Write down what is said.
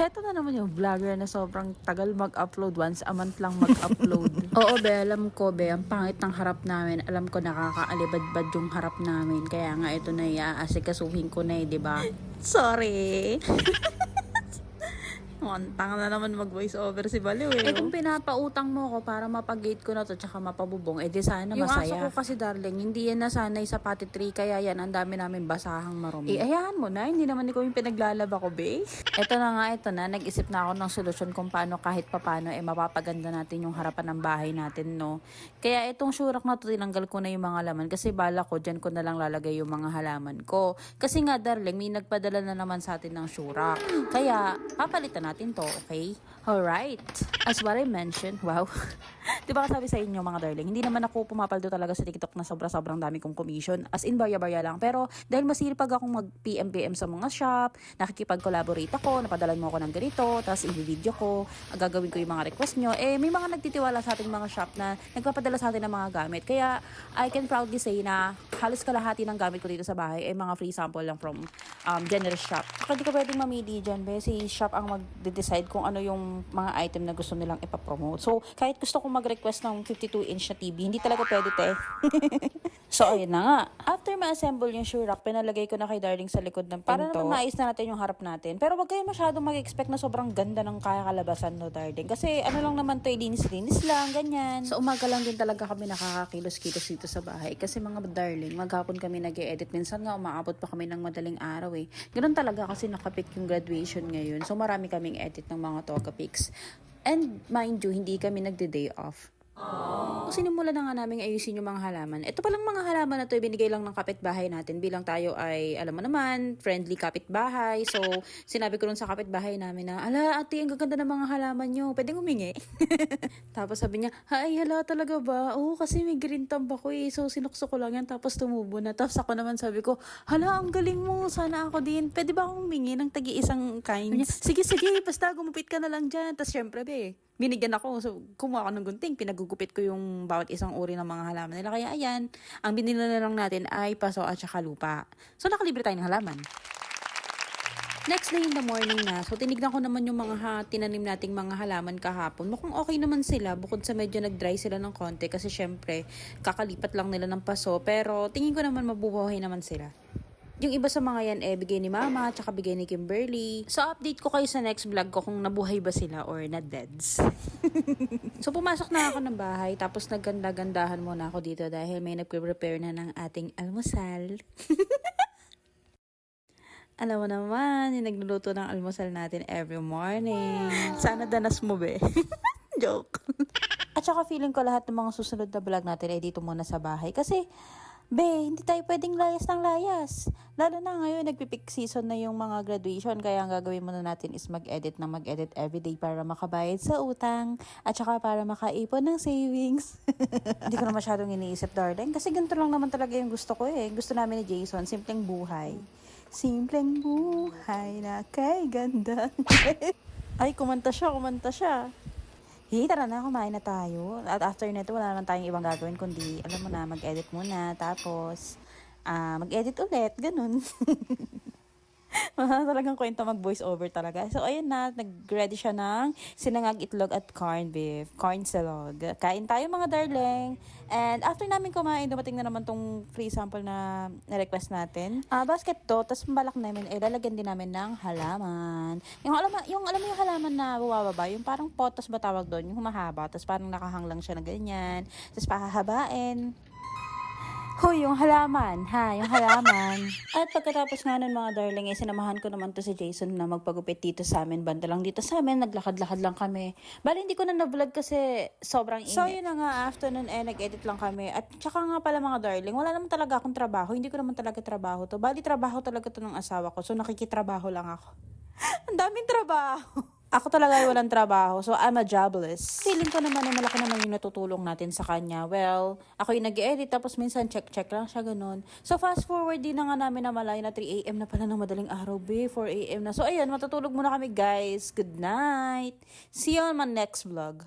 Eto na naman yung vlogger na sobrang tagal mag-upload. Once a month lang mag-upload. Oo, be, alam ko, be, ang pangit ng harap namin. Alam ko nakakaalibad-bad yung harap namin. Kaya nga ito na iaasikasuhin ko na di ba? Sorry. Tanga na naman mag-voice over si Baliw eh. Kung pinapautang mo ko para mapag-gate ko na to tsaka mapabubong, di sana masaya. Yung aso ko kasi darling, hindi yan nasanay sa potty tree, kaya yan, ang dami namin basahang marumi. Ayahan mo na, hindi naman ikaw yung pinaglalaba ko, be. Ito na, nag-isip na ako ng solusyon kung paano kahit papano mapapaganda natin yung harapan ng bahay natin, no? Kaya itong syurak na to, tinanggal ko na yung mga laman kasi bala ko, dyan ko na lang lalagay yung mga halaman ko. Kasi nga darling, may nagpadala na naman sa atin ng syurak. Kaya, papalitan natin to, okay? Alright. As what I mentioned, wow. Di ba sabi sa inyo mga darling, hindi naman ako pumapaldo talaga sa TikTok na sobra-sobrang dami kong commission. As in, barya-barya lang. Pero dahil masipag akong mag-PM sa mga shop, nakikipag-collaborate ako, napadalan mo ako ng ganito, tapos i-video ko, gagawin ko yung mga request nyo. May mga nagtitiwala sa ating mga shop na nagpapadala sa atin ng mga gamit. Kaya I can proudly say na halos kalahati ng gamit ko dito sa bahay mga free sample lang from generous shop. Saka di ka pwedeng mamili dyan, be. Si shop ang mag-decide kung ano yung mga item na gusto nilang ipapromote. So, kahit gusto kong mag-request ng 52-inch na TV, hindi talaga pwede, te. So, ayun na nga. After ma-assemble yung shoe rack, pinalagay ko na kay darling sa likod ng pinto. Para naman maayos na natin yung harap natin. Pero wag kayo masyadong mag-expect na sobrang ganda ng kakalabasan, no, darling. Kasi ano lang naman to, linis-linis lang, ganyan. So, umaga lang din talaga kami nakakakilos-kilos dito sa bahay. Kasi mga darling, maghapon kami nag-e-edit. Minsan nga, umaabot pa kami ng madaling araw eh. Ganun talaga kasi nakapit yung graduation ngayon. So, marami kaming edit ng mga toga pics. And mind you, hindi kami nagde-day off. So, sinimula na nga namin ayusin yung mga halaman. Ito palang mga halaman na to, binigay lang ng kapitbahay natin bilang tayo ay, alam mo naman, friendly kapitbahay. So, sinabi ko nun sa kapitbahay namin na, ala ate, ang gaganda ng mga halaman nyo, pwedeng humingi. Tapos sabi niya, ay hala talaga ba? Oo, kasi may green thumb ako eh. So, sinukso ko lang yan, tapos tumubo na. Tapos ako naman sabi ko, hala, ang galing mo, sana ako din. Pwede ba akong humingi ng tagi-isang kinds? Sige, basta gumupit ka na lang dyan. Tapos syempre, be, binigyan ako. So, kumuha ako ng gunting. Pinagugupit ko yung bawat isang uri ng mga halaman nila. Kaya ayan, ang binili na lang natin ay paso at saka lupa. So, nakalibre tayo ng halaman. Next day in the morning na, so tinignan ko naman yung mga tinanim nating mga halaman kahapon. Mukhang okay naman sila, bukod sa medyo nag-dry sila ng konti kasi syempre, kakalipat lang nila ng paso. Pero tingin ko naman mabubuhay naman sila. Yung iba sa mga yan bigay ni Mama, tsaka bigay ni Kimberly. So, update ko kayo sa next vlog ko kung nabuhay ba sila or na-deads. So, pumasok na ako ng bahay, tapos nagganda-gandahan muna ako dito dahil may nagpe-prepare na ng ating almusal. Alam mo naman, yung nagluluto ng almusal natin every morning. Sana danas mo, be. Joke. At saka feeling ko lahat ng mga susunod na vlog natin ay dito muna sa bahay. Kasi, be, hindi tayo pwedeng layas ng layas. Lalo na ngayon, nagpipick season na yung mga graduation. Kaya ang gagawin muna natin is mag-edit everyday para makabayad sa utang. At saka para makaipon ng savings. Hindi ko na masyadong iniisip, darling. Kasi ganito lang naman talaga yung gusto ko eh. Gusto namin ni Jason, simpleng buhay. Simpleng buhay na kay ganda. Ay, kumanta siya. Tara na, kumain na tayo. At after nito, wala naman tayong ibang gagawin kundi, alam mo na, mag-edit muna. Tapos, mag-edit ulit. Ganun. Talagang kwento mag-voice over talaga. So, ayun na. Nag-ready siya ng sinangag itlog at corn beef. Corn silog. Kain tayo mga darling. And after namin kumain, dumating na naman tong free sample na request natin. Basket to. Tapos balak namin, lalagyan din namin ng halaman. Alam mo yung halaman na bumababa, yung parang potos ba tawag doon? Yung humahaba. Tapos parang nakahang lang siya na ganyan. Tapos pahahabain. Hoy, yung halaman, yung halaman. At pagkatapos nga nun mga darling, sinamahan ko naman to si Jason na magpagupit dito sa amin. Banda lang dito sa amin, naglakad-lakad lang kami. Bali, hindi ko na na-vlog kasi sobrang init. So, yun na nga, afternoon nag-edit lang kami. At tsaka nga pala mga darling, wala naman talaga akong trabaho. Hindi ko naman talaga trabaho to. Bali, trabaho talaga to ng asawa ko. So, nakikitrabaho lang ako. Ang daming trabaho. Ako talaga ay walang trabaho, so I'm a jobless. Feeling ko naman ay malaki naman yung natutulong natin sa kanya. Well, ako yung nag-edit tapos minsan check lang siya ganun. So fast forward din na nga namin na malay na 3 AM na pala ng madaling araw, 4 AM na. So ayan, matutulog muna kami guys. Good night. See you on my next vlog.